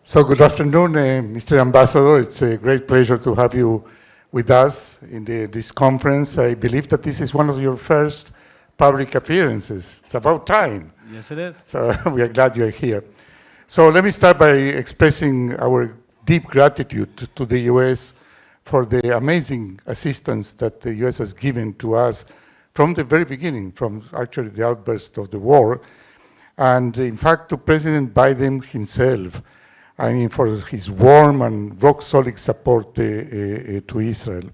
So good afternoon, Mr. Ambassador. It's a great pleasure to have you with us in this conference. I believe that this is one of your first public appearances. It's about time. Yes, it is. So we are glad you're here. So let me start by expressing our deep gratitude to the U.S. for the amazing assistance that the U.S. has given to us from the very beginning, from actually the outburst of the war, and in fact to President Biden himself, I mean, for his warm and rock-solid support to Israel.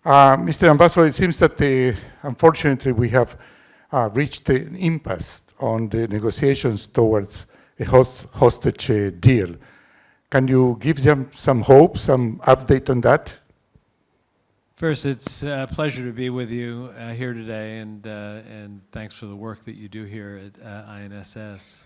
Mr. Ambassador, it seems that unfortunately we have reached an impasse on the negotiations towards a hostage deal. Can you give them some hope, some update on that? First, it's a pleasure to be with you here today, and thanks for the work that you do here at INSS.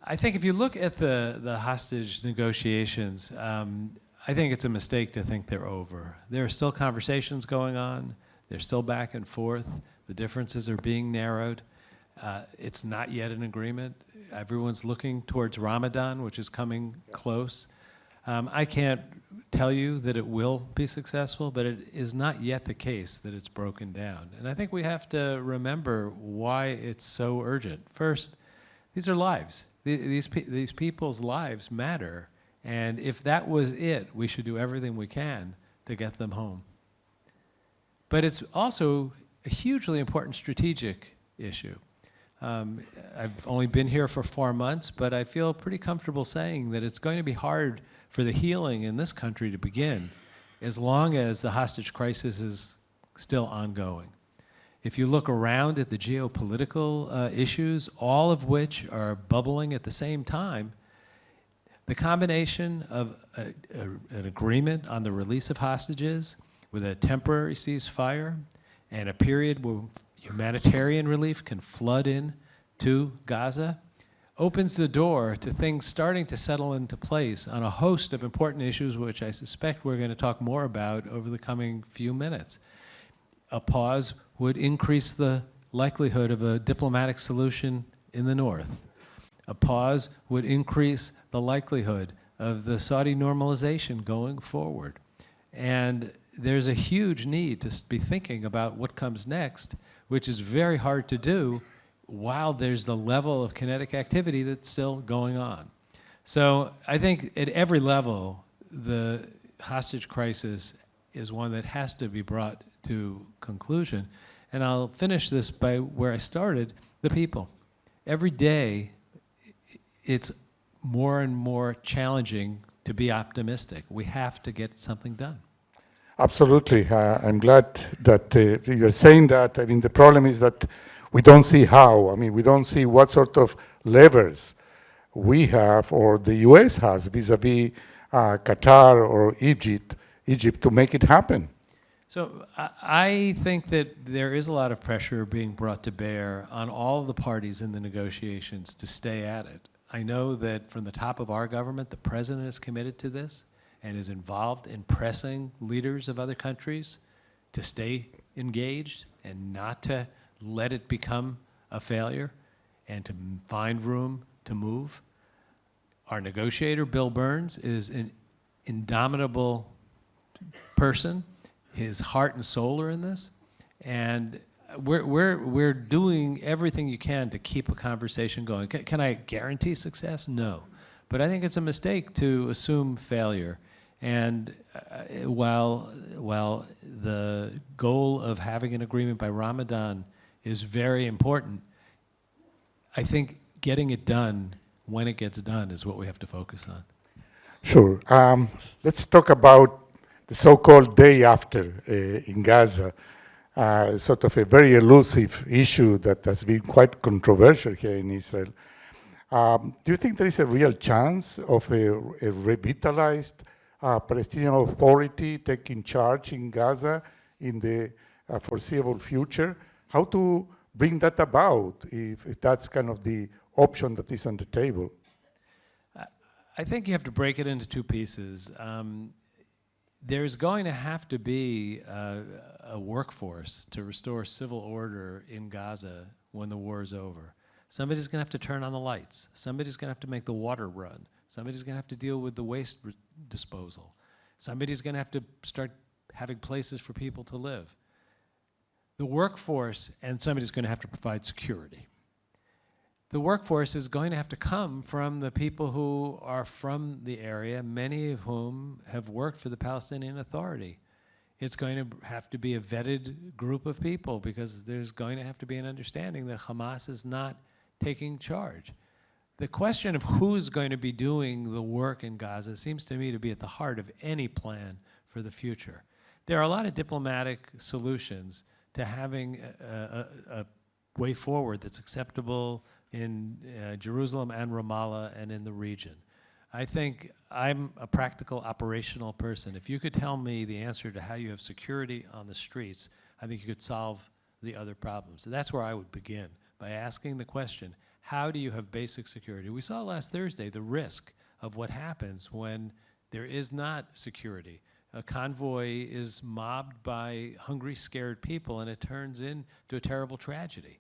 I think if you look at the hostage negotiations, I think it's a mistake to think they're over. There are still conversations going on. They're still back and forth. The differences are being narrowed. It's not yet an agreement. Everyone's looking towards Ramadan, which is coming close. I can't tell you that it will be successful, but it is not yet the case that it's broken down. And I think we have to remember why it's so urgent. First, these are lives. These people's lives matter, and if that was it, we should do everything we can to get them home. But it's also a hugely important strategic issue. I've only been here for 4 months, but I feel pretty comfortable saying that it's going to be hard for the healing in this country to begin as long as the hostage crisis is still ongoing. If you look around at the geopolitical issues, all of which are bubbling at the same time, the combination of an agreement on the release of hostages with a temporary ceasefire and a period where humanitarian relief can flood in to Gaza opens the door to things starting to settle into place on a host of important issues, which I suspect we're going to talk more about over the coming few minutes. A pause would increase the likelihood of a diplomatic solution in the north. A pause would increase the likelihood of the Saudi normalization going forward. And there's a huge need to be thinking about what comes next, which is very hard to do while there's the level of kinetic activity that's still going on. So I think at every level, the hostage crisis is one that has to be brought to conclusion. And I'll finish this by where I started, the people. Every day, it's more and more challenging to be optimistic. We have to get something done. Absolutely. I'm glad that you're saying that. I mean, the problem is that we don't see how. I mean, we don't see what sort of levers we have or the U.S. has vis-a-vis Qatar or Egypt to make it happen. So I think that there is a lot of pressure being brought to bear on all of the parties in the negotiations to stay at it. I know that from the top of our government, the president is committed to this and is involved in pressing leaders of other countries to stay engaged and not to let it become a failure and to find room to move. Our negotiator, Bill Burns, is an indomitable person. His heart and soul are in this, and we're doing everything you can to keep a conversation going. Can I guarantee success? No, but I think it's a mistake to assume failure. And while the goal of having an agreement by Ramadan is very important, I think getting it done when it gets done is what we have to focus on. Sure. Let's talk about the so-called day after in Gaza, sort of a very elusive issue that has been quite controversial here in Israel. Do you think there is a real chance of a revitalized Palestinian Authority taking charge in Gaza in the foreseeable future? How to bring that about if that's kind of the option that is on the table? I think you have to break it into two pieces. There's going to have to be a workforce to restore civil order in Gaza when the war is over. Somebody's going to have to turn on the lights. Somebody's going to have to make the water run. Somebody's going to have to deal with the waste disposal. Somebody's going to have to start having places for people to live. The workforce, and somebody's going to have to provide security. The workforce is going to have to come from the people who are from the area, many of whom have worked for the Palestinian Authority. It's going to have to be a vetted group of people because there's going to have to be an understanding that Hamas is not taking charge. The question of who's going to be doing the work in Gaza seems to me to be at the heart of any plan for the future. There are a lot of diplomatic solutions to having a way forward that's acceptable in Jerusalem and Ramallah and in the region. I think I'm a practical, operational person. If you could tell me the answer to how you have security on the streets, I think you could solve the other problems. That's where I would begin, by asking the question, how do you have basic security? We saw last Thursday the risk of what happens when there is not security. A convoy is mobbed by hungry, scared people, and it turns into a terrible tragedy.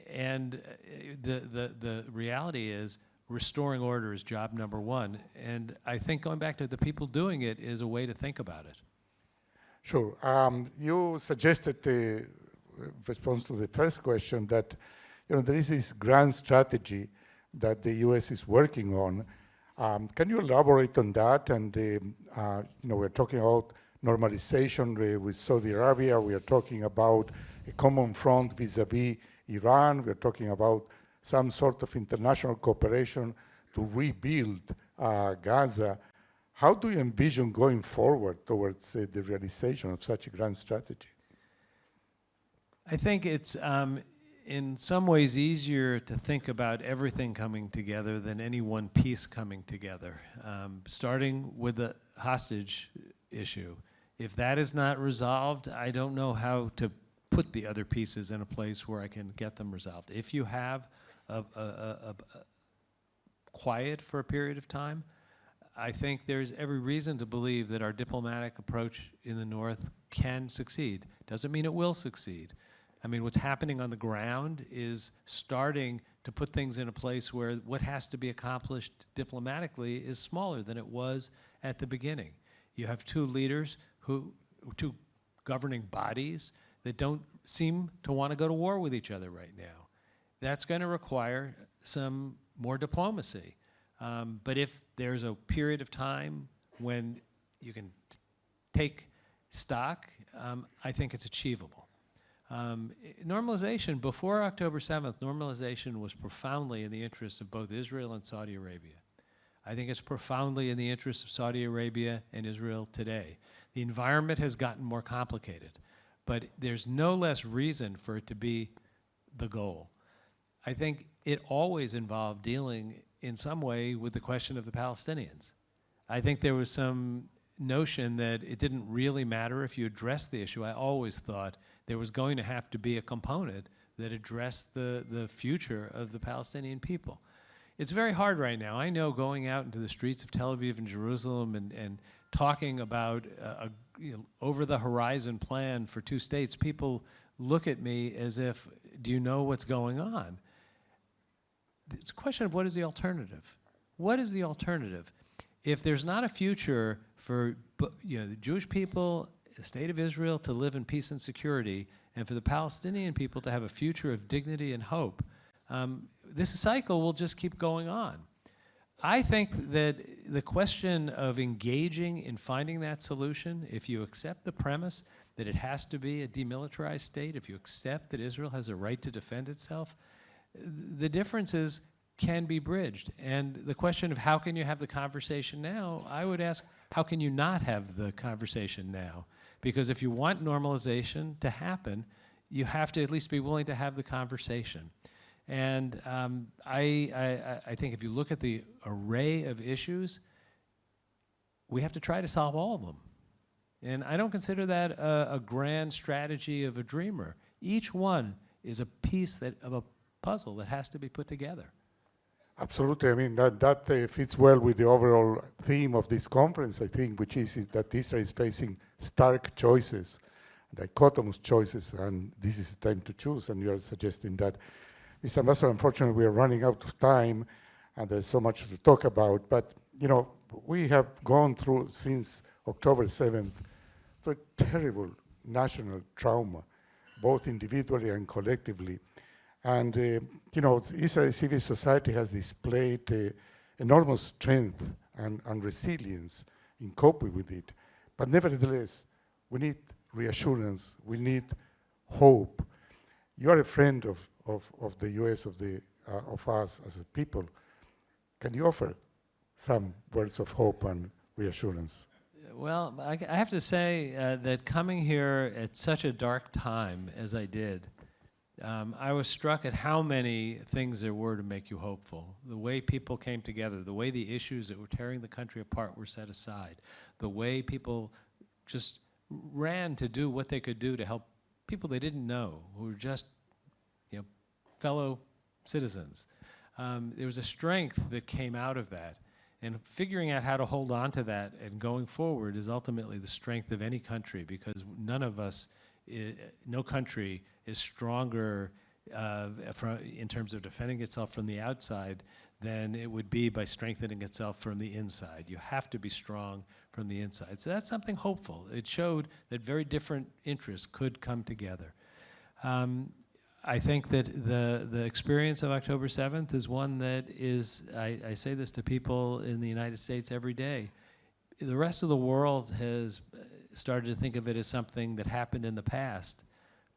And the reality is restoring order is job number one. And I think going back to the people doing it is a way to think about it. Sure. You suggested the response to the first question that there is this grand strategy that the U.S. is working on. Can you elaborate on that? And we're talking about normalization with Saudi Arabia. We are talking about a common front vis-a-vis Iran. We're talking about some sort of international cooperation to rebuild Gaza. How do you envision going forward towards the realization of such a grand strategy? I think it's in some ways easier to think about everything coming together than any one piece coming together. Starting with the hostage issue. If that is not resolved, I don't know how to put the other pieces in a place where I can get them resolved. If you have a quiet for a period of time, I think there's every reason to believe that our diplomatic approach in the North can succeed. Doesn't mean it will succeed. I mean, what's happening on the ground is starting to put things in a place where what has to be accomplished diplomatically is smaller than it was at the beginning. You have two governing bodies that don't seem to want to go to war with each other right now. That's going to require some more diplomacy. But if there's a period of time when you can take stock, I think it's achievable. Normalization, before October 7th, normalization was profoundly in the interests of both Israel and Saudi Arabia. I think it's profoundly in the interests of Saudi Arabia and Israel today. The environment has gotten more complicated, but there's no less reason for it to be the goal. I think it always involved dealing in some way with the question of the Palestinians. I think there was some notion that it didn't really matter if you addressed the issue. I always thought there was going to have to be a component that addressed the future of the Palestinian people. It's very hard right now. I know going out into the streets of Tel Aviv and Jerusalem and talking about a over-the-horizon plan for two states, people look at me as if, do you know what's going on? It's a question of what is the alternative? What is the alternative? If there's not a future for the Jewish people, the state of Israel to live in peace and security, and for the Palestinian people to have a future of dignity and hope, this cycle will just keep going on. I think that the question of engaging in finding that solution, if you accept the premise that it has to be a demilitarized state, if you accept that Israel has a right to defend itself, the differences can be bridged. And the question of how can you have the conversation now, I would ask, how can you not have the conversation now? Because if you want normalization to happen, you have to at least be willing to have the conversation. And I think if you look at the array of issues, we have to try to solve all of them. And I don't consider that a grand strategy of a dreamer. Each one is a piece of a puzzle that has to be put together. Absolutely. I mean, that fits well with the overall theme of this conference, I think, which is that Israel is facing stark choices, dichotomous choices, and this is the time to choose, and you are suggesting that. Mr. Ambassador, unfortunately, we are running out of time, and there's so much to talk about. But, you know, we have gone through, since October 7th, through a terrible national trauma, both individually and collectively. And, you know, Israeli civil society has displayed enormous strength and resilience in coping with it. But nevertheless, we need reassurance, we need hope. You are a friend of the US, of us as a people. Can you offer some words of hope and reassurance? Well, I have to say that coming here at such a dark time as I did, I was struck at how many things there were to make you hopeful. The way people came together, the way the issues that were tearing the country apart were set aside, the way people just ran to do what they could do to help people they didn't know, who were just, you know, fellow citizens. There was a strength that came out of that. And figuring out how to hold on to that and going forward is ultimately the strength of any country, because none of us, no country is stronger in terms of defending itself from the outside than it would be by strengthening itself from the inside. You have to be strong from the inside. So that's something hopeful. It showed that very different interests could come together. I think that the experience of October 7th is one that is, I say this to people in the United States every day, the rest of the world has started to think of it as something that happened in the past,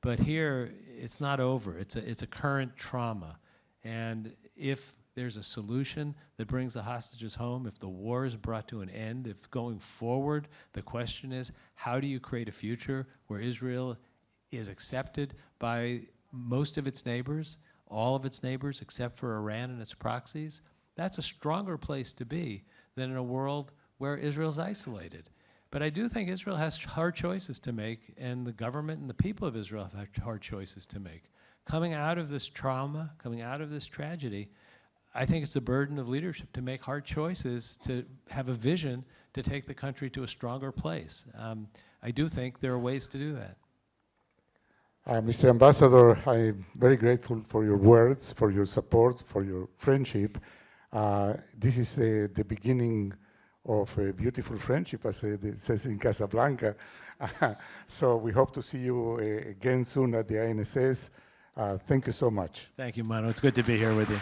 but here it's not over. It's a current trauma. And if there's a solution that brings the hostages home, if the war is brought to an end, if going forward, the question is, how do you create a future where Israel is accepted by most of its neighbors, all of its neighbors except for Iran and its proxies? That's a stronger place to be than in a world where Israel's isolated. But I do think Israel has hard choices to make, and the government and the people of Israel have hard choices to make. Coming out of this trauma, coming out of this tragedy, I think it's a burden of leadership to make hard choices, to have a vision to take the country to a stronger place. I do think there are ways to do that. Mr. Ambassador, I'm very grateful for your words, for your support, for your friendship. This is the beginning of a beautiful friendship, as it says in Casablanca. So we hope to see you again soon at the INSS. Thank you so much. Thank you, Mano. It's good to be here with you.